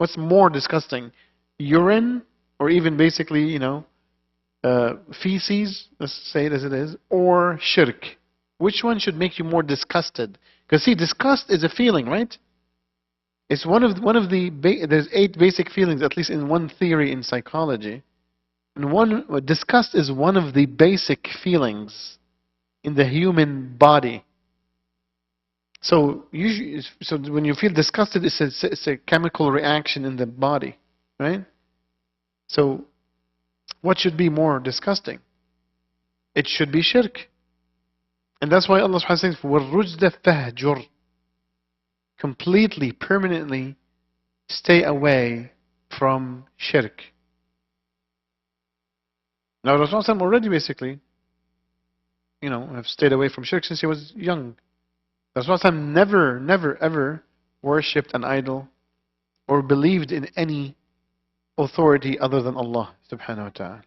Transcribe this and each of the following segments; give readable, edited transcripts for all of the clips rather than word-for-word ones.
What's more disgusting? Urine, or even basically, feces, let's say it as it is, or shirk? Which one should make you more disgusted? Because see, disgust is a feeling, right? It's one of the there's 8 basic feelings, at least in one theory in psychology. And disgust is one of the basic feelings in the human body. So when you feel disgusted, it's a chemical reaction in the body, right? So what should be more disgusting? It should be shirk. And that's why Allah subhanahu wa ta'ala says, وَالرُّجْدَ فَهْجُرْ. Completely, permanently stay away from shirk. Now Rasulullah already basically, have stayed away from shirk since he was young. Rasulullah never ever worshipped an idol or believed in any authority other than Allah subhanahu wa ta'ala.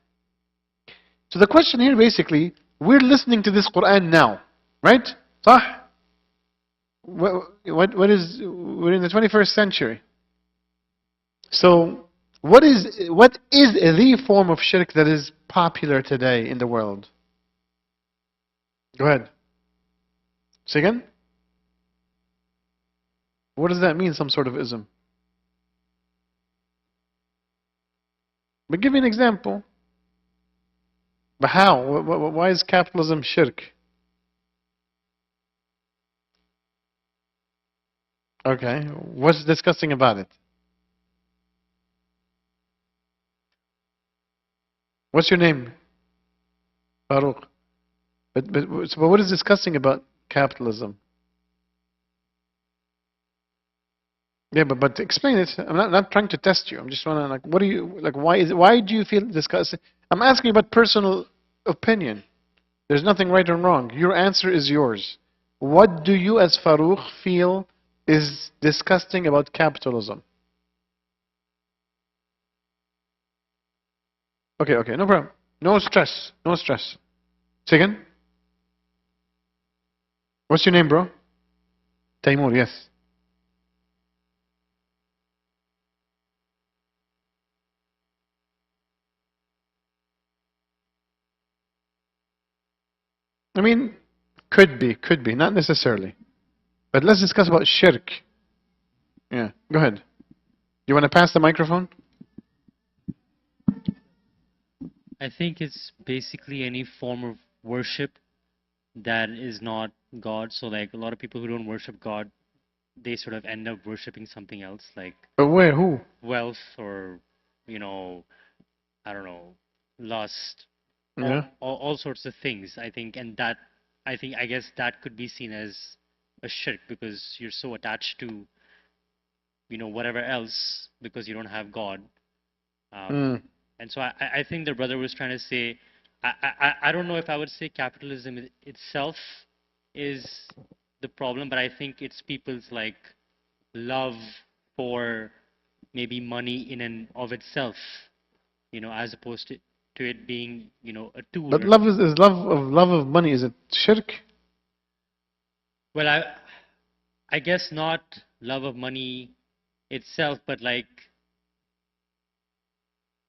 So the question here basically, we're listening to this Quran now, right? صح? We're in the 21st century. So what is the form of shirk that is popular today in the world? Go ahead. Say again? What does that mean, some sort of ism? But give me an example. But how? Why is capitalism shirk? Okay. What's disgusting about it? What's your name? Farouk. But what is disgusting about capitalism? Yeah, but explain it. I'm not trying to test you. I'm just wondering, why do you feel disgusted? I'm asking about personal opinion. There's nothing right or wrong. Your answer is yours. What do you as Farouk feel is disgusting about capitalism? Okay, no problem. No stress. Say again? What's your name, bro? Taimur, yes. I mean, could be, not necessarily. But let's discuss about shirk. Yeah, go ahead. You want to pass the microphone? I think it's basically any form of worship that is not God. So like a lot of people who don't worship God, they sort of end up worshiping something else, like But where? Who? wealth or, I don't know, lust, Yeah. all sorts of things. I think, I guess that could be seen as a shirk because you're so attached to, whatever else because you don't have God. And so I think the brother was trying to say, I don't know if I would say capitalism itself is the problem, but I think it's people's like love for maybe money in and of itself, as opposed to it being, a tool. But love is love of money. Is it shirk? Well, I guess not love of money itself, but like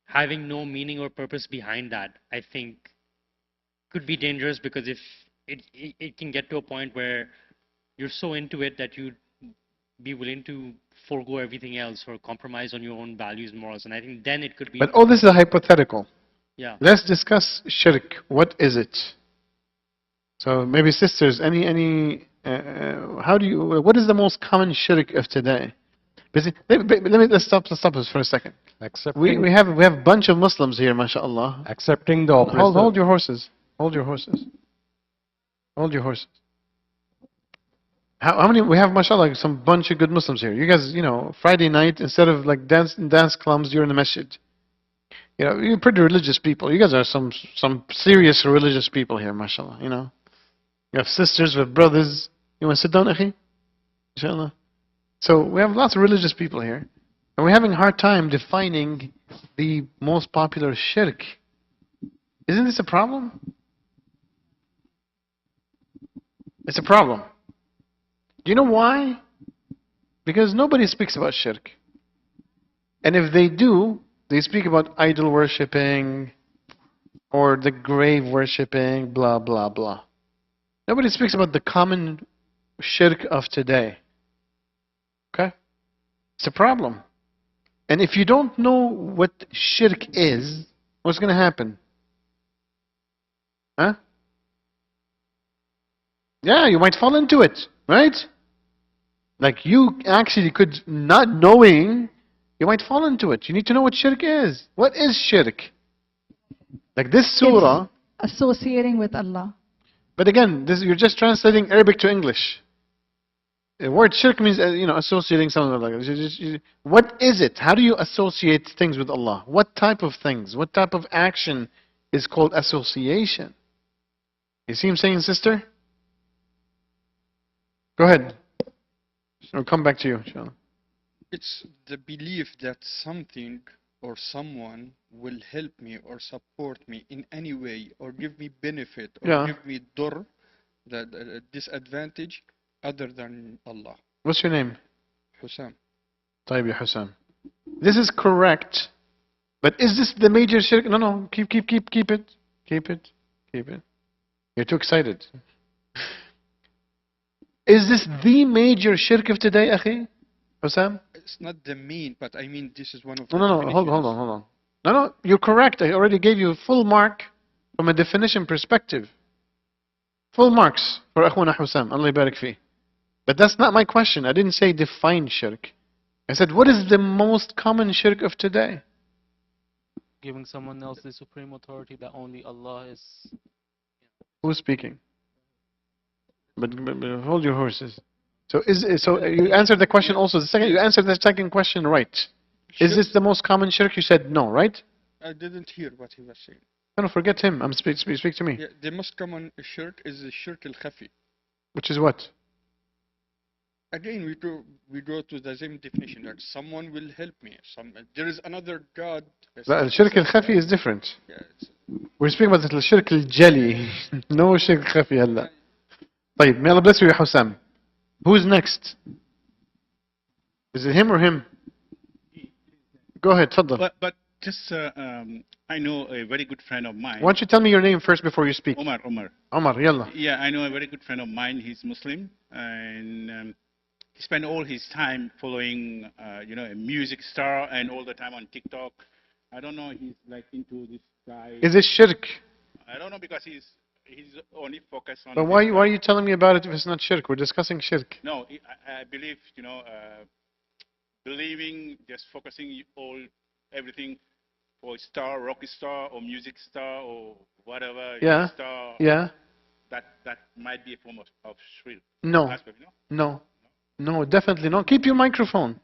having no meaning or purpose behind that, I think could be dangerous because if it can get to a point where you're so into it that you'd be willing to forego everything else or compromise on your own values and morals. And I think then it could be. But all this is hypothetical. Yeah. Let's discuss shirk. What is it? So maybe sisters, what is the most common shirk of today? Let's stop this for a second. We have a bunch of Muslims here, mashallah. Accepting the oppressor. Hold your horses. How many? We have, mashallah, some bunch of good Muslims here. You guys, Friday night, instead of like dance clubs, you're in the masjid. You're pretty religious people. You guys are some serious religious people here, mashallah. You have sisters, we have brothers. You want to sit down, akhi? Inshallah. So we have lots of religious people here. And we're having a hard time defining the most popular shirk. Isn't this a problem? It's a problem. Do you know why? Because nobody speaks about shirk. And if they do, they speak about idol worshipping or the grave worshipping, blah, blah, blah. Nobody speaks about the common shirk of today. Okay? It's a problem. And if you don't know what shirk is, what's going to happen? Huh? Yeah, you might fall into it, right? Like you actually could, not knowing, you might fall into it. You need to know what shirk is. What is shirk? Like this surah. It's associating with Allah. But again, you're just translating Arabic to English. The word shirk means, associating something like that. What is it? How do you associate things with Allah? What type of things? What type of action is called association? You see what I'm saying, sister? Go ahead. I'll come back to you, inshallah. It's the belief that something or someone will help me or support me in any way or give me benefit or give me dur, the disadvantage other than Allah. What's your name? Hussam. طيب يا Hussam. This is correct, but is this the major shirk? No, keep it. Keep it. You're too excited. Is this the major shirk of today, akhi? Hussam? It's not the main, but I mean this is one of No, the hold on. No, you're correct. I already gave you a full mark from a definition perspective. Full marks for Akhwana Hussam. Allah barik fi. But that's not my question. I didn't say define shirk. I said, what is the most common shirk of today? Giving someone else the supreme authority that only Allah is. Who's speaking? But hold your horses. So you answered the question also. You answered the second question right. Is this the most common shirk? You said no, right? I didn't hear what he was saying. No, forget him. Speak to me. Yeah, the most common shirk is the shirk al-khafi. Which is what? Again, we go to the same definition that someone will help me. There is another God. Shirk al-khafi is different. Yeah, we're speaking about the shirk al-jali. No shirk al-khafi هلا. طيب, may Allah bless you, Hussam. Who's next? Is it him or him? Go ahead, تفضل. But just, I know a very good friend of mine. Why don't you tell me your name first before you speak? Omar. Omar, yalla. Yeah, I know a very good friend of mine. He's Muslim, and he spent all his time following, a music star, and all the time on TikTok. I don't know. He's like into this guy. Is it shirk? I don't know, because he's only focused on. But why are you telling me about it if it's not shirk? We're discussing shirk. No, I believe believing, just focusing everything for star, rock star, or music star, or whatever. Yeah. Star. Yeah. That might be a form of shirk. No. Aspect, No, definitely no. Keep your microphone.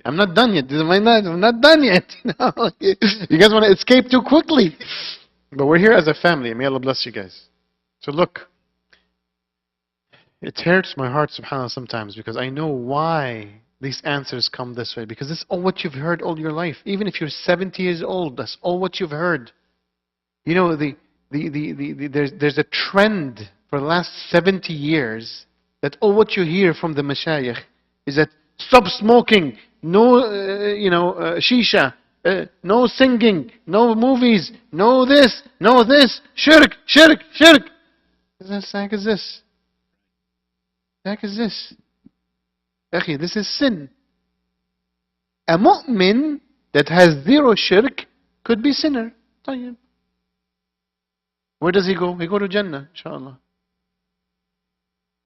I'm not done yet. I'm not done yet. You guys want to escape too quickly. But we're here as a family. May Allah bless you guys. So look, it hurts my heart, subhanAllah, sometimes, because I know why these answers come this way. Because it's all what you've heard all your life. Even if you're 70 years old, that's all what you've heard. You know, there's a trend for the last 70 years that all what you hear from the mashayikh is that stop smoking, no, shisha, no singing, no movies, no this, shirk. What the heck is this? Akhi, this is sin. A mu'min that has zero shirk could be sinner. طيب. Where does he go? He go to Jannah, inshallah.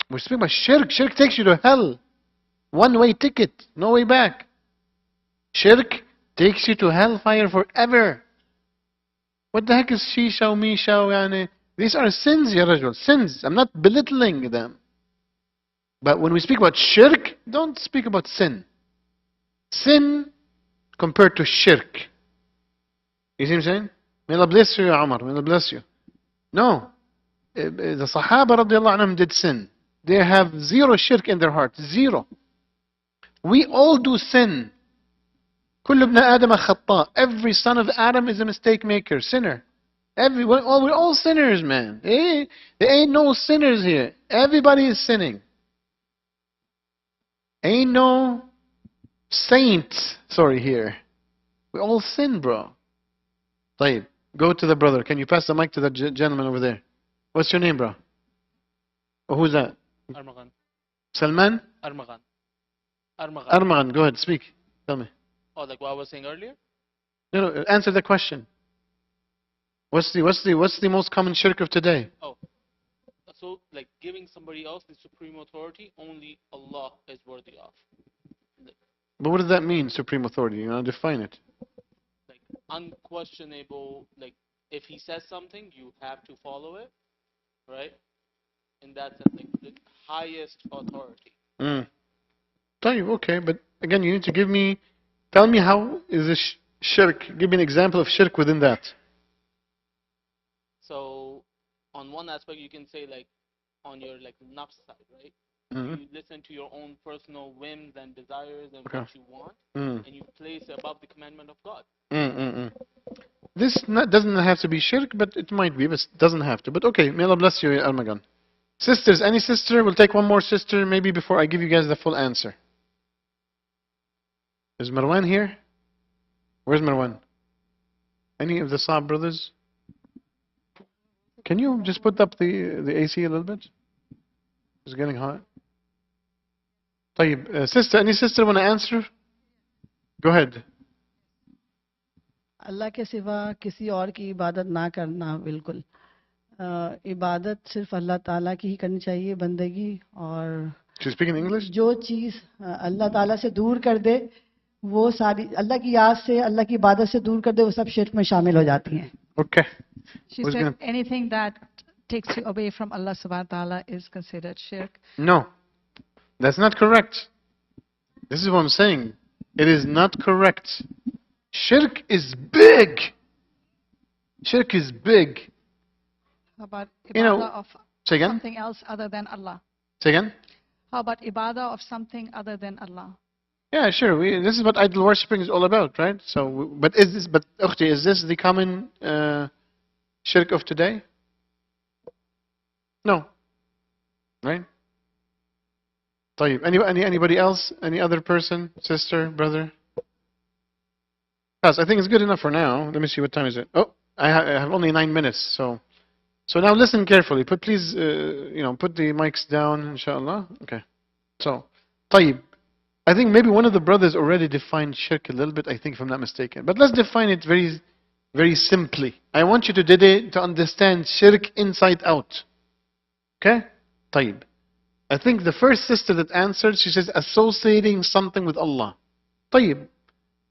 We're speaking about shirk. Shirk takes you to hell. One-way ticket, no way back. Shirk takes you to hellfire forever. What the heck is shisha or misha? Yani? These are sins, ya rajul. Sins. I'm not belittling them. But when we speak about shirk, don't speak about sin. Sin compared to shirk. You see what I'm saying? May Allah bless you, Umar. May Allah bless you. No. The Sahaba radiallahu anhum did sin. They have zero shirk in their heart. Zero. We all do sin. كل ابن آدم خطاء. Every son of Adam is a mistake maker, sinner. We're all sinners, man. There ain't no sinners here. Everybody is sinning. Ain't no saints, sorry here. We all sin, bro. طيب, go to the brother. Can you pass the mic to the gentleman over there? What's your name, bro? Oh, who's that? Armagan. Salman? Armagan. Armagan. Armagan, go ahead, speak. Tell me. Oh, like what I was saying earlier? No, answer the question. What's the most common shirk of today? Oh, so like giving somebody else the supreme authority only Allah is worthy of. But what does that mean, supreme authority? You know, define it. Like unquestionable. Like if he says something, you have to follow it, right? In that sense, like the highest authority. Okay, but again, you need to tell me how is this shirk. Give me an example of shirk within that. So, on one aspect, you can say like, on your like nafs side, right? You listen to your own personal whims and desires and what you want, and you place it above the commandment of God. This doesn't have to be shirk, but it might be, but it doesn't have to. But okay, may Allah bless you, Armagan. Sisters, any sister? We'll take one more sister maybe before I give you guys the full answer. Is Marwan here? Where's Marwan? Any of the Saab brothers? Can you just put up the AC a little bit? It's getting hot. طيب, sister, any sister want to answer? Go ahead. अल्लाह के सिवा किसी और की इबादत ना करना बिल्कुल इबादत सिर्फ अल्लाह ताला की ही करनी चाहिए बंदगी और She's speaking English? जो चीज़ अल्लाह ताला से दूर कर दे वो सारी अल्लाह की याद से अल्लाह की इबादत से दूर कर दे वो सब शिर्क में शामिल हो जाती हैं. Okay. She said anything that takes you away from Allah subhanahu wa ta'ala is considered shirk. No, that's not correct. This is what I'm saying. It is not correct. Shirk is big. Shirk is big. How about ibadah of say again? something else other than Allah? Say again? How about ibadah of something other than Allah? Yeah, sure. This is what idol worshipping is all about, right? So, but Ukhti, is this the common shirk of today? No. Right? طيب. Anybody else? Any other person? Sister? Brother? Yes, I think it's good enough for now. Let me see, what time is it? Oh, I have only 9 minutes. So now listen carefully. Please, put the mics down, inshallah. Okay. So, طيب. I think maybe one of the brothers already defined shirk a little bit, I think, if I'm not mistaken. But let's define it very, very simply. I want you today to understand shirk inside out. Okay? طيب. I think the first sister that answered, she says, associating something with Allah. طيب.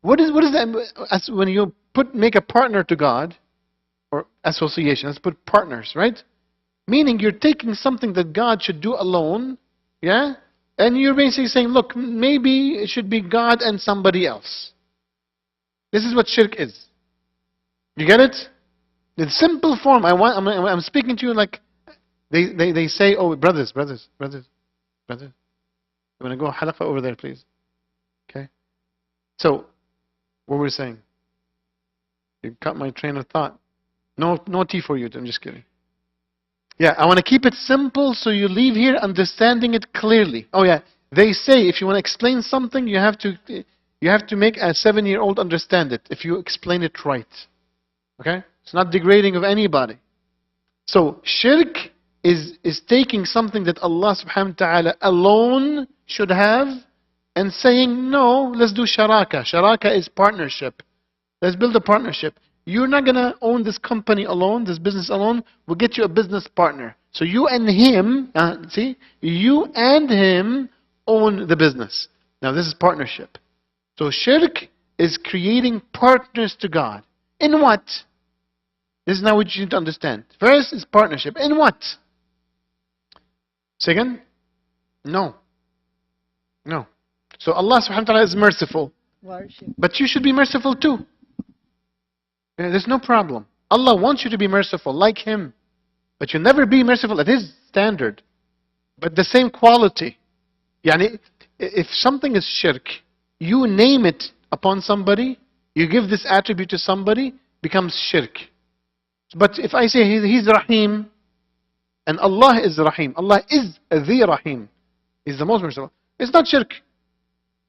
What is that? When you make a partner to God, or association, let's put partners, right? Meaning you're taking something that God should do alone, yeah? And you're basically saying, look, maybe it should be God and somebody else. This is what shirk is. You get it? In simple form, I'm speaking to you like they say, oh, brothers. You want to go halaqa over there, please? Okay. So, what we're saying? You cut my train of thought. No tea for you. I'm just kidding. Yeah, I want to keep it simple so you leave here understanding it clearly. Oh yeah, they say if you want to explain something, you have to make a 7-year-old understand it if you explain it right. Okay? It's not degrading of anybody. So shirk is taking something that Allah subhanahu wa ta'ala alone should have and saying, no, let's do sharaka. Sharaka is partnership. Let's build a partnership. You're not going to own this company alone, this business alone. We'll get you a business partner. So you and him, you and him own the business. Now this is partnership. So shirk is creating partners to God. In what? This is now what you need to understand. First is partnership. In what? Second? No. So Allah subhanahu wa ta'ala is merciful. Worship. But you should be merciful too. There's no problem. Allah wants you to be merciful like Him. But you never be merciful at His standard. But the same quality. Yani, if something is shirk, you name it upon somebody, you give this attribute to somebody, becomes shirk. But if I say He's Rahim, and Allah is Rahim, Allah is the Rahim, He's the most merciful, it's not shirk.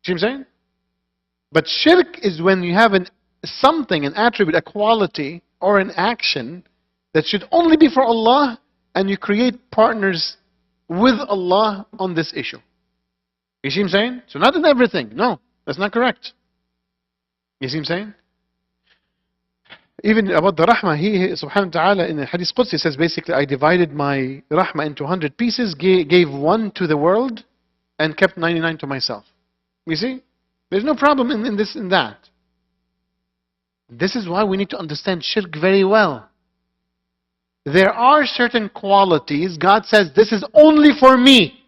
See what I'm saying? But shirk is when you have something, an attribute, a quality, or an action that should only be for Allah, and you create partners with Allah on this issue. You see what I'm saying? So not in everything. No, that's not correct. You see what I'm saying? Even about the rahmah, he subhanahu wa ta'ala in the hadith Qudsi says basically, I divided my rahmah into 100 pieces, gave one to the world, and kept 99 to myself. You see? There's no problem in this and that. This is why we need to understand shirk very well. There are certain qualities God says, this is only for me.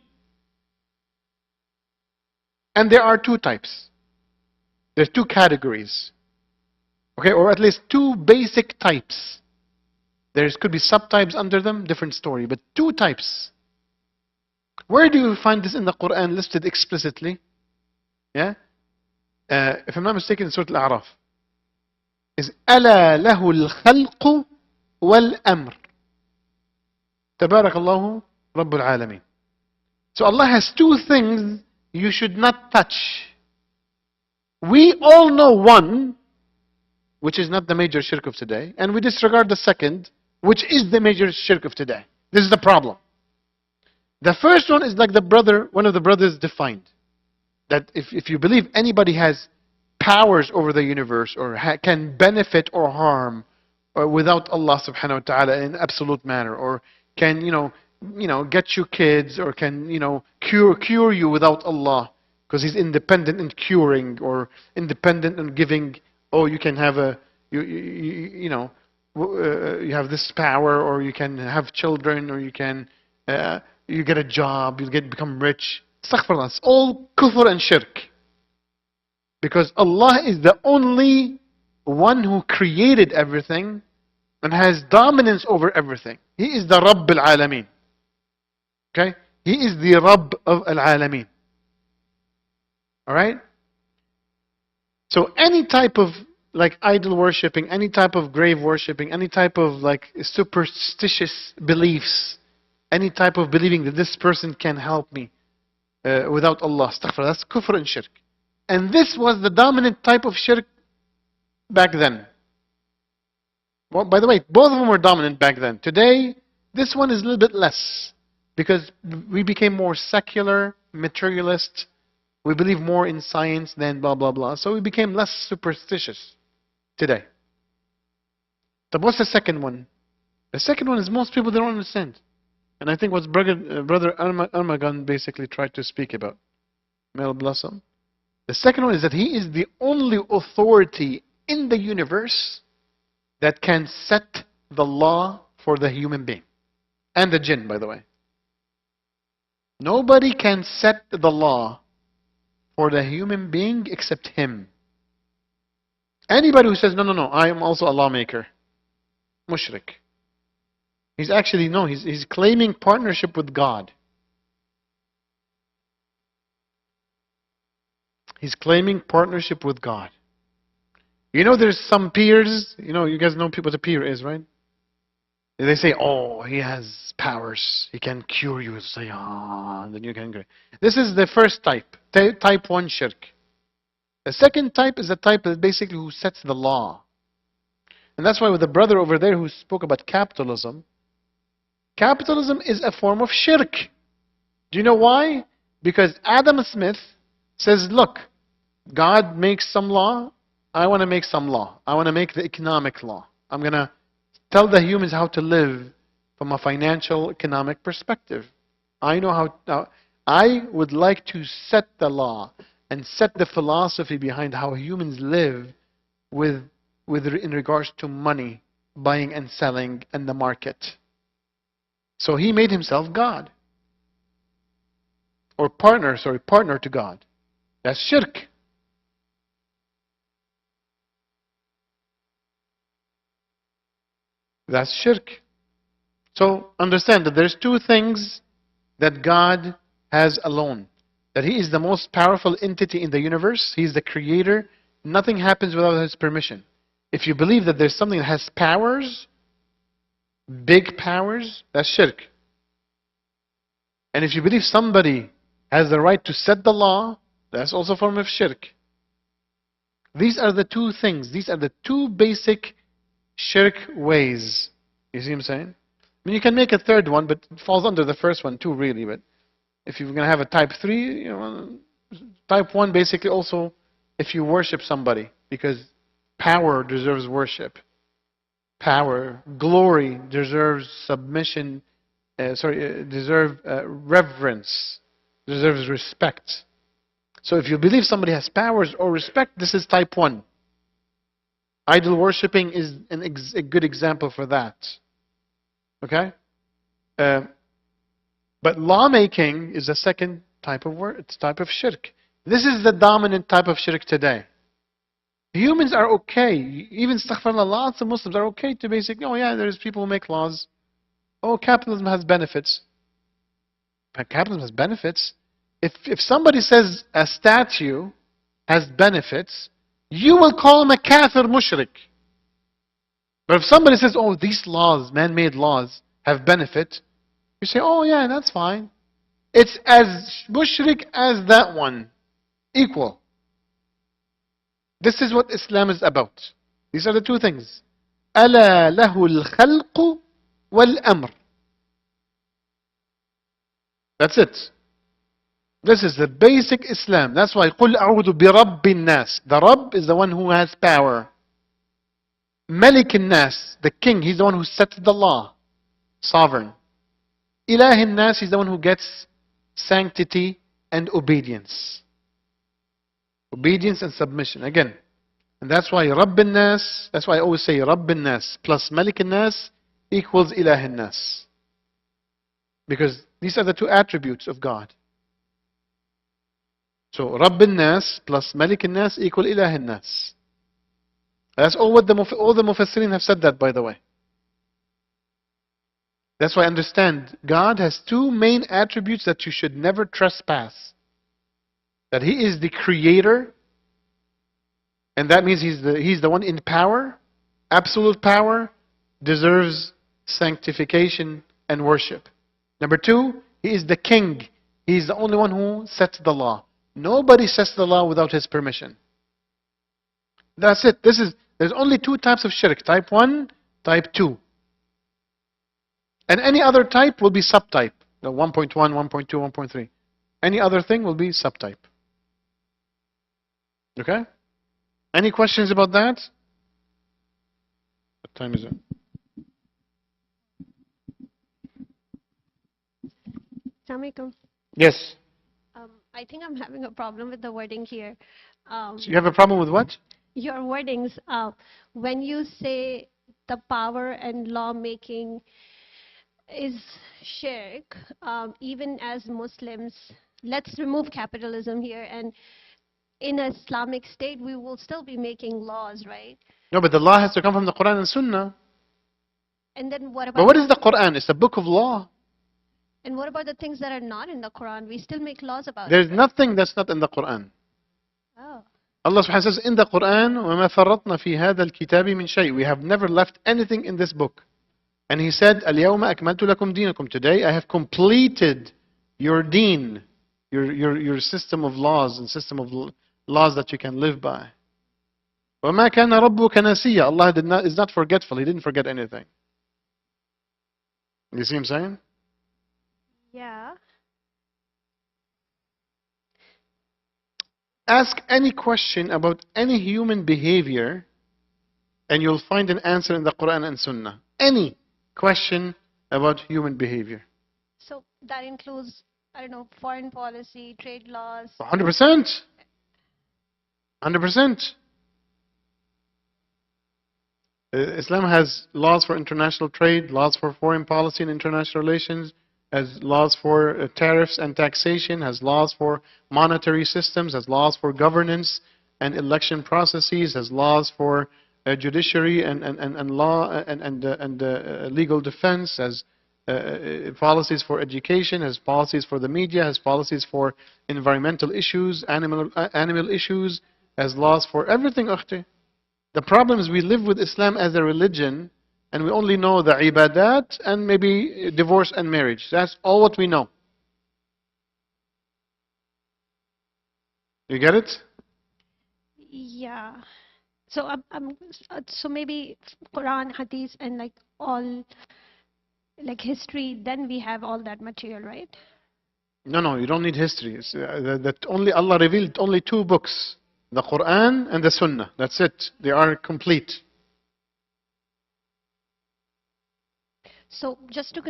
And there are two types. There's two categories. Okay, or at least two basic types. There could be subtypes under them, different story, but two types. Where do you find this in the Quran listed explicitly? Yeah? If I'm not mistaken, in Surah Al-A'raf. Is أَلَا لَهُ الْخَلْقُ وَالْأَمْرُ Tabarakallahu Rabbul Alameen. So Allah has two things you should not touch. We all know one, which is not the major shirk of today, and we disregard the second, which is the major shirk of today. This is the problem. The first one is like one of the brothers defined. That if you believe anybody has powers over the universe, or can benefit or harm without Allah subhanahu wa ta'ala in an absolute manner, or can, get you kids, or can, cure you without Allah, because He's independent in curing, or independent in giving. Oh, you can have you have this power, or you can have children, or you can, you get a job, you become rich. Astaghfirullah. It's all kufr and shirk. Because Allah is the only one who created everything and has dominance over everything. He is the Rabb al-Alameen. Okay? He is the Rabb of al-Alameen. Alright? So any type of idol worshipping, any type of grave worshipping, any type of superstitious beliefs, any type of believing that this person can help me without Allah, astaghfirullah, that's kufr and shirk. And this was the dominant type of shirk back then. Well, by the way, both of them were dominant back then. Today, this one is a little bit less, because we became more secular, materialist. We believe more in science than blah, blah, blah. So we became less superstitious today. But what's the second one? The second one is most people don't understand. And I think what Brother Armagan basically tried to speak about. Mel Blossom. The second one is that he is the only authority in the universe that can set the law for the human being. And the jinn, by the way. Nobody can set the law for the human being except him. Anybody who says, no, I am also a lawmaker, mushrik. He's actually, he's claiming partnership with God. He's claiming partnership with God. There's some peers, you guys know what a peer is, right? They say, oh, he has powers. He can cure you. Say, and then you can agree. This is the first type. Type 1 shirk. The second type is the type that basically who sets the law. And that's why with the brother over there who spoke about capitalism is a form of shirk. Do you know why? Because Adam Smith says, look, God makes some law. I want to make some law. I want to make the economic law. I'm going to tell the humans how to live from a financial, economic perspective. I know how. I would like to set the law and set the philosophy behind how humans live in regards to money, buying and selling, and the market. So he made himself God. Or partner to God. That's shirk. That's shirk. So understand that there's two things that God has alone. That He is the most powerful entity in the universe. He is the creator. Nothing happens without His permission. If you believe that there's something that has powers, big powers, that's shirk. And if you believe somebody has the right to set the law, that's also a form of shirk. These are the two things. These are the two basic shirk ways. You see what I'm saying? I mean, you can make a third one, but it falls under the first one too, really. But if you're going to have a type 3, type 1 basically also if you worship somebody, because power deserves worship. Power, glory deserves submission, deserves reverence, deserves respect. So if you believe somebody has powers or respect, this is type 1. Idol worshipping is a good example for that. Okay? But lawmaking is a second type of shirk. This is the dominant type of shirk today. Humans are okay. Even astaghfirullah, lots of Muslims are okay to basically, oh yeah, there's people who make laws. Oh, capitalism has benefits. But capitalism has benefits. If somebody says a statue has benefits, you will call him a kafir mushrik. But if somebody says, oh, these laws, man-made laws, have benefit, you say, oh yeah, that's fine. It's as mushrik as that one. Equal. This is what Islam is about. These are the two things. أَلَا لَهُ الْخَلْقُ وَالْأَمْرُ. That's it. This is the basic Islam. That's why قُلْ أَعُوذُ بِرَبِّ النَّاسِ. The Rabb is the one who has power. Malik al-Nas, the king, he's the one who sets the law. Sovereign. Ilah al-Nas, he's the one who gets sanctity and obedience. Obedience and submission. Again. And that's why Rabb al-Nas, that's why I always say Rabb al-Nas plus Malik al-Nas equals Ilah al-Nas. Because these are the two attributes of God. So Rabb al-Nas plus Malik al-Nas equal Ilah al-Nas. That's all what all the Mufassirin have said that, by the way. That's why I understand God has two main attributes that you should never trespass. That He is the creator, and that means He's the one in power, absolute power, deserves sanctification and worship. Number two, He is the king. He is the only one who sets the law. Nobody sets the law without His permission. That's it. There's only two types of shirk. Type 1, type 2. And any other type will be subtype. The 1.1, 1.2, 1.3. Any other thing will be subtype. Okay? Any questions about that? What time is it? Assalamualaikum. Yes. I think I'm having a problem with the wording here. So you have a problem with what? Your wordings. When you say the power and lawmaking is shirk, even as Muslims, let's remove capitalism here, and in an Islamic state, we will still be making laws, right? No, but the law has to come from the Quran and Sunnah. And then what about... But what is the Quran? It's a book of law. And what about the things that are not in the Quran? We still make laws about There's it. nothing that's not in the Quran. Oh. Allah subhanahu wa ta'ala says in the Quran, وَمَا فَرَّطْنَا فِي هَذَا الْكِتَابِ مِنْ شَيْءٍ. We have never left anything in this book. And He said, الْيَوْمَ أَكْمَلْتُ لَكُمْ دِينَكُمْ. Today I have completed your deen, your system of laws and system of laws that you can live by. وَمَا كَانَ رَبُّكَ نَسِيًّا. Allah is not forgetful. He didn't forget anything. You see what I'm saying? Yeah. Ask any question about any human behavior and you'll find an answer in the Quran and Sunnah. Any question about human behavior. So that includes, I don't know, foreign policy, trade laws. 100%. 100%. Islam has laws for international trade, laws for foreign policy and international relations, has laws for tariffs and taxation, has laws for monetary systems, has laws for governance and election processes, has laws for judiciary and law and legal defense, has policies for education, has policies for the media, has policies for environmental issues, animal issues, has laws for everything. Akhti. The problem is we live with Islam as a religion and we only know the ibadat and maybe divorce and marriage. That's all what we know. You get it? Yeah. So so maybe Quran, Hadith, and like all like history. Then we have all that material, right? No, you don't need history. That only Allah revealed only two books, the Quran and the Sunnah. That's it. They are complete. So just to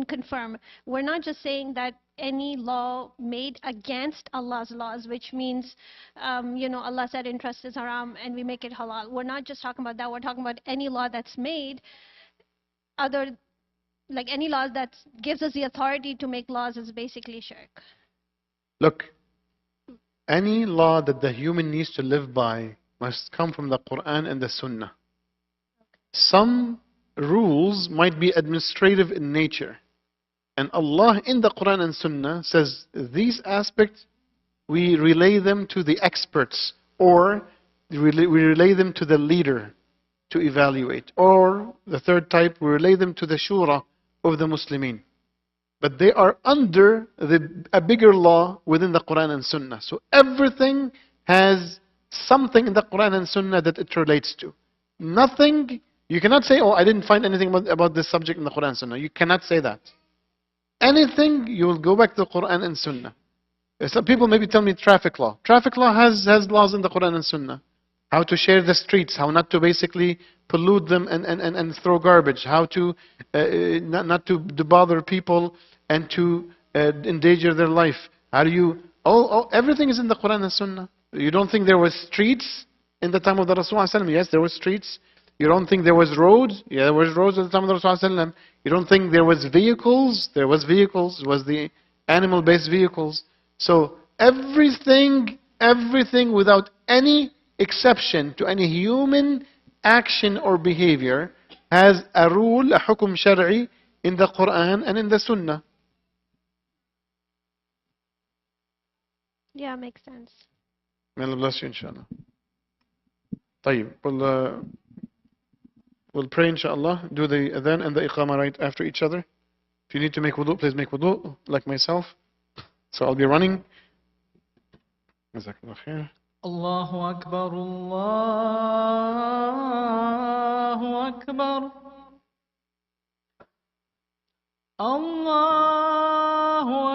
confirm, we're not just saying that any law made against Allah's laws, which means, Allah said interest is haram and we make it halal. We're not just talking about that. We're talking about any law that's made like any law that gives us the authority to make laws is basically shirk. Look, any law that the human needs to live by must come from the Quran and the Sunnah. Some rules might be administrative in nature. And Allah in the Quran and Sunnah says these aspects we relay them to the experts, or we relay them to the leader to evaluate. Or the third type, we relay them to the shura of the Muslimin. But they are under a bigger law within the Quran and Sunnah. So everything has something in the Quran and Sunnah that it relates to. Nothing, you cannot say, oh, I didn't find anything about this subject in the Quran and Sunnah. You cannot say that. Anything, you will go back to the Quran and Sunnah. Some people maybe tell me traffic law. Traffic law has laws in the Quran and Sunnah. How to share the streets, how not to basically pollute them and throw garbage, how to not to bother people and to endanger their life. How do you, everything is in the Quran and Sunnah. You don't think there was streets in the time of the Rasulullah? Yes, there was streets. You don't think there was roads? Yeah, there was roads at the time of the Rasulullah. You don't think there was vehicles? There was vehicles. It was the animal-based vehicles. So everything without any exception to any human action or behavior has a rule, a hukum shar'i in the Quran and in the Sunnah. Yeah, makes sense. May Allah bless you, inshallah. طيب, we'll pray, inshallah. Do the adhan and the iqamah right after each other. If you need to make wudu, please make wudu, like myself. So I'll be running. Jazakallah khair. Allahu Akbar, Allahu Akbar. Allahu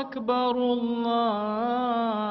Akbar, Allah.